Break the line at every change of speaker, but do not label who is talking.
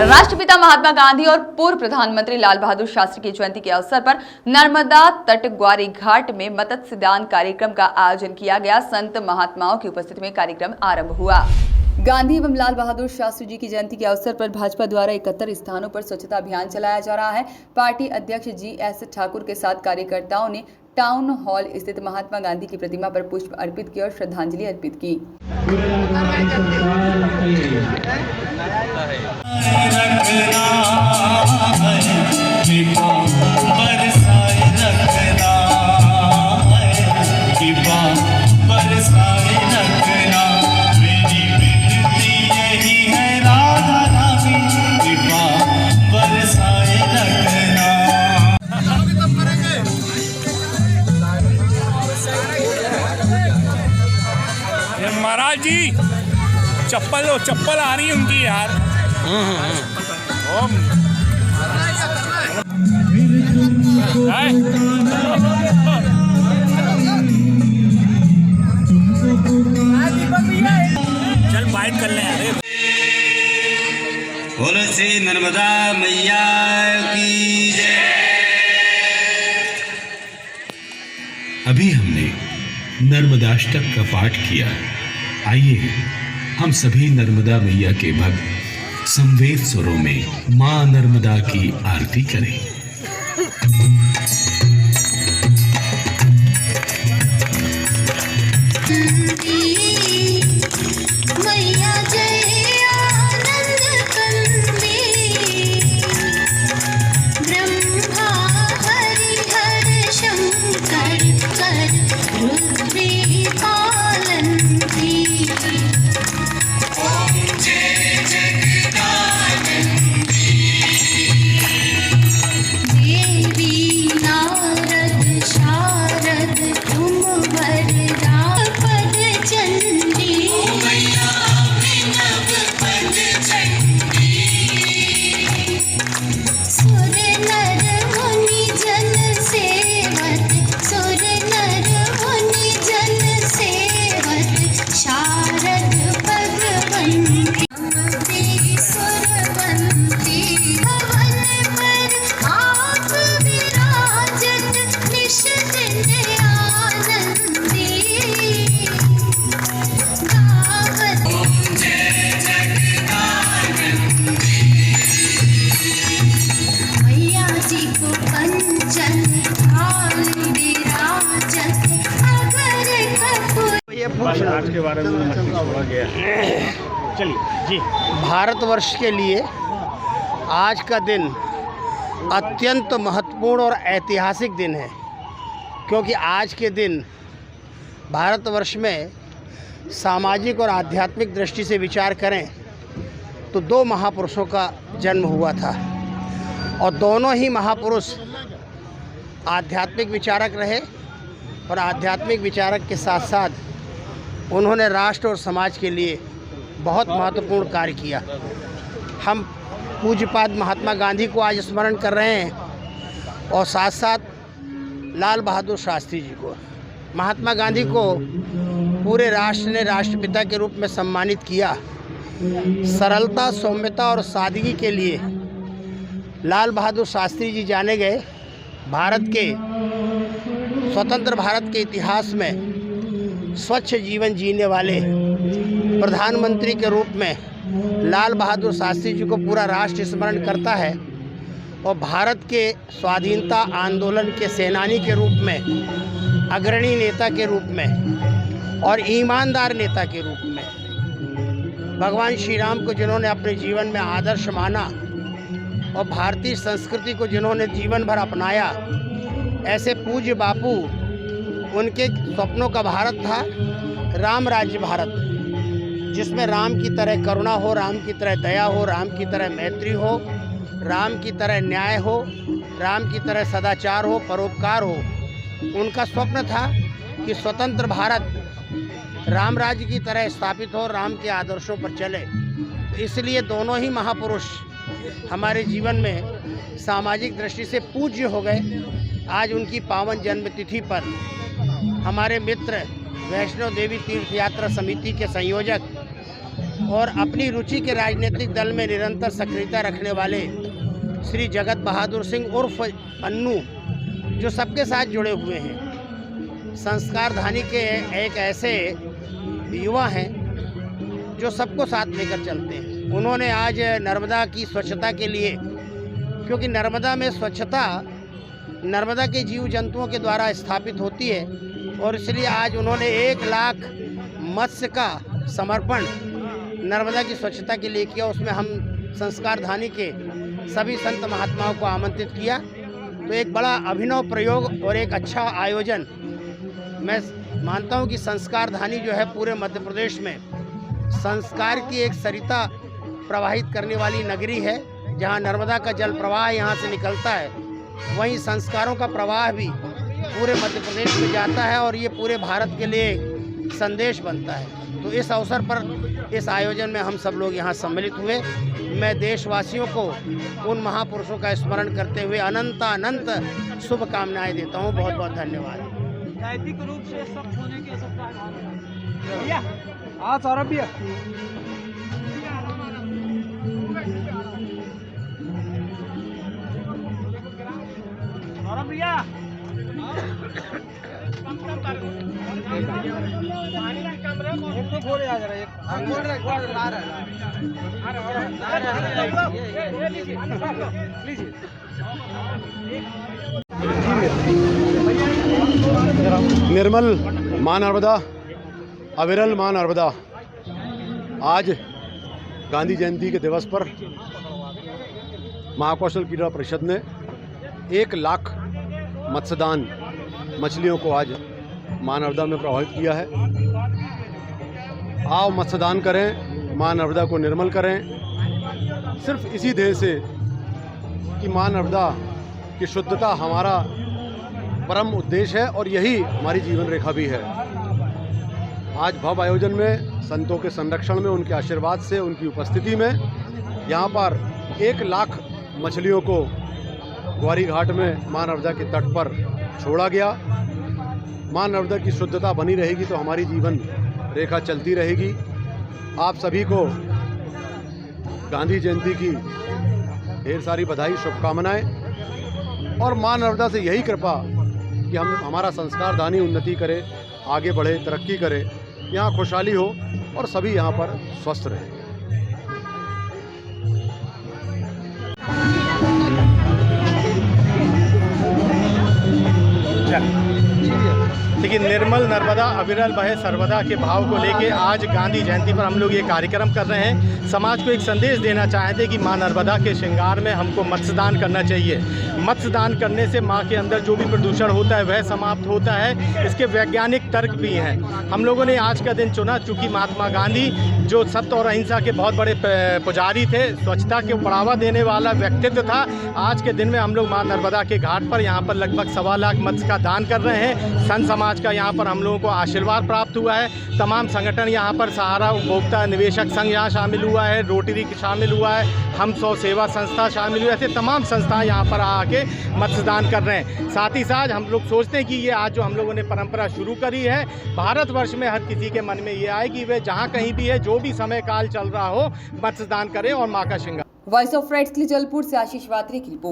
राष्ट्रपिता महात्मा गांधी और पूर्व प्रधानमंत्री लाल बहादुर शास्त्री की जयंती के अवसर पर नर्मदा तट ग्वारी घाट में मत्स्य दान कार्यक्रम का आयोजन किया गया। संत महात्माओं की उपस्थिति में कार्यक्रम आरंभ हुआ। गांधी एवं लाल बहादुर शास्त्री जी की जयंती के अवसर पर भाजपा द्वारा 71 स्थानों पर स्वच्छता अभियान चलाया जा रहा है। पार्टी अध्यक्ष GS ठाकुर के साथ कार्यकर्ताओं ने टाउन हॉल स्थित महात्मा गांधी की प्रतिमा पर पुष्प अर्पित किए और श्रद्धांजलि अर्पित की।
महाराज जी चप्पल आ रही उनकी यार। चल बाइट कर ले यार।
बोलो श्री नर्मदा मैया की जय।
अभी हमने नर्मदाष्टक का पाठ किया। आइए हम सभी नर्मदा मैया के भक्त संवेद स्वरों में मां नर्मदा की आरती करें।
आज के बारे में छोड़ा गया है। चलिए जी।
भारतवर्ष के लिए आज का दिन अत्यंत महत्वपूर्ण और ऐतिहासिक दिन है, क्योंकि आज के दिन भारतवर्ष में सामाजिक और आध्यात्मिक दृष्टि से विचार करें तो दो महापुरुषों का जन्म हुआ था और दोनों ही महापुरुष आध्यात्मिक विचारक रहे और आध्यात्मिक विचारक के साथ साथ उन्होंने राष्ट्र और समाज के लिए बहुत महत्वपूर्ण कार्य किया। हम पूज्यपाद महात्मा गांधी को आज स्मरण कर रहे हैं और साथ साथ लाल बहादुर शास्त्री जी को। महात्मा गांधी को पूरे राष्ट्र ने राष्ट्रपिता के रूप में सम्मानित किया। सरलता, सौम्यता और सादगी के लिए लाल बहादुर शास्त्री जी जाने गए। भारत के स्वतंत्र भारत के इतिहास में स्वच्छ जीवन जीने वाले प्रधानमंत्री के रूप में लाल बहादुर शास्त्री जी को पूरा राष्ट्र स्मरण करता है और भारत के स्वाधीनता आंदोलन के सेनानी के रूप में, अग्रणी नेता के रूप में और ईमानदार नेता के रूप में भगवान श्री राम को जिन्होंने अपने जीवन में आदर्श माना और भारतीय संस्कृति को जिन्होंने जीवन भर अपनाया, ऐसे पूज्य बापू, उनके स्वप्नों का भारत था राम राज्य भारत, जिसमें राम की तरह करुणा हो, राम की तरह दया हो, राम की तरह मैत्री हो, राम की तरह न्याय हो, राम की तरह सदाचार हो, परोपकार हो। उनका स्वप्न था कि स्वतंत्र भारत राम राज्य की तरह स्थापित हो, राम के आदर्शों पर चले। तो इसलिए दोनों ही महापुरुष हमारे जीवन में सामाजिक दृष्टि से पूज्य हो गए। आज उनकी पावन जन्मतिथि पर हमारे मित्र वैष्णो देवी तीर्थ यात्रा समिति के संयोजक और अपनी रुचि के राजनीतिक दल में निरंतर सक्रियता रखने वाले श्री जगत बहादुर सिंह उर्फ अन्नू, जो सबके साथ जुड़े हुए हैं। संस्कारधानी के एक ऐसे युवा हैं जो सबको साथ लेकर चलते हैं। उन्होंने आज नर्मदा की स्वच्छता के लिए, क्योंकि नर्मदा में स्वच्छता नर्मदा के जीव जंतुओं के द्वारा स्थापित होती है, और इसलिए आज उन्होंने 1 लाख मत्स्य का समर्पण नर्मदा की स्वच्छता के लिए किया। उसमें हम संस्कारधानी के सभी संत महात्माओं को आमंत्रित किया। तो एक बड़ा अभिनव प्रयोग और एक अच्छा आयोजन। मैं मानता हूं कि संस्कारधानी जो है पूरे मध्य प्रदेश में संस्कार की एक सरिता प्रवाहित करने वाली नगरी है। जहां नर्मदा का जल प्रवाह यहां से निकलता है, वहीं संस्कारों का प्रवाह भी पूरे मध्य प्रदेश में जाता है और ये पूरे भारत के लिए संदेश बनता है। तो इस अवसर पर इस आयोजन में हम सब लोग यहाँ सम्मिलित हुए। मैं देशवासियों को उन महापुरुषों का स्मरण करते हुए अनंत शुभकामनाएं देता हूँ। बहुत बहुत धन्यवाद।
नैतिक रूप से सब होने के सब भैया हाँ सौरभ भैया एक तो बोले आ जा रहा है, एक बोल रहे बोल ला रहा है।
निर्मल मां नर्मदा, अविरल मां नर्मदा। आज गांधी जयंती के दिवस पर महाकौशल क्रीड़ा परिषद ने 1 लाख मत्स्यदान मछलियों को आज मां नर्मदा में प्रभावित किया है। आओ मत्स्यदान करें, मां नर्मदा को निर्मल करें, सिर्फ इसी ध्येय से कि मां नर्मदा की शुद्धता हमारा परम उद्देश्य है और यही हमारी जीवन रेखा भी है। आज भव्य आयोजन में संतों के संरक्षण में, उनके आशीर्वाद से, उनकी उपस्थिति में यहाँ पर 1 लाख मछलियों को ग्वारी घाट में मां नर्मदा के तट पर छोड़ा गया। मां नर्मदा की शुद्धता बनी रहेगी तो हमारी जीवन रेखा चलती रहेगी। आप सभी को गांधी जयंती की ढेर सारी बधाई, शुभकामनाएं, और मां नर्मदा से यही कृपा कि हमारा संस्कारधानी उन्नति करे, आगे बढ़े, तरक्की करे, यहाँ खुशहाली हो और सभी यहाँ पर स्वस्थ रहें।
देखिए, निर्मल नर्मदा अविरल बहे सर्वदा के भाव को लेके आज गांधी जयंती पर हम लोग ये कार्यक्रम कर रहे हैं। समाज को एक संदेश देना चाहते हैं कि मां नर्मदा के श्रृंगार में हमको मत्स्यदान करना चाहिए। मत्स्यदान करने से मां के अंदर जो भी प्रदूषण होता है वह समाप्त होता है। इसके वैज्ञानिक तर्क भी हैं। हम लोगों ने आज का दिन चुना चूँकि महात्मा गांधी जो सत्य और अहिंसा के बहुत बड़े पुजारी थे, स्वच्छता को बढ़ावा देने वाला व्यक्तित्व था। आज के दिन में हम लोग मां नर्मदा के घाट पर यहाँ पर लगभग 1.25 लाख मत्स्य का दान कर रहे हैं। संत समाज का यहाँ पर हम लोगों को आशीर्वाद प्राप्त हुआ है। तमाम संगठन यहाँ पर सहारा उपभोक्ता निवेशक संघ यहाँ शामिल हुआ है, रोटरी शामिल हुआ है, हम 100 सेवा संस्था शामिल हुए, ऐसे तमाम संस्थाएं यहाँ पर आके मत्स्यदान कर रहे हैं। साथ ही साथ हम लोग सोचते हैं कि ये आज जो हम लोगों ने परंपरा शुरू करी है, भारतवर्ष में हर किसी के मन में ये आए कि वे जहाँ कहीं भी है, जो भी समय काल चल रहा हो, मत्स्यदान करें और माँ का श्रृंगार।
वॉइस ऑफ राइट्स के लिए जलपुर से आशीष वात्री की रिपोर्ट।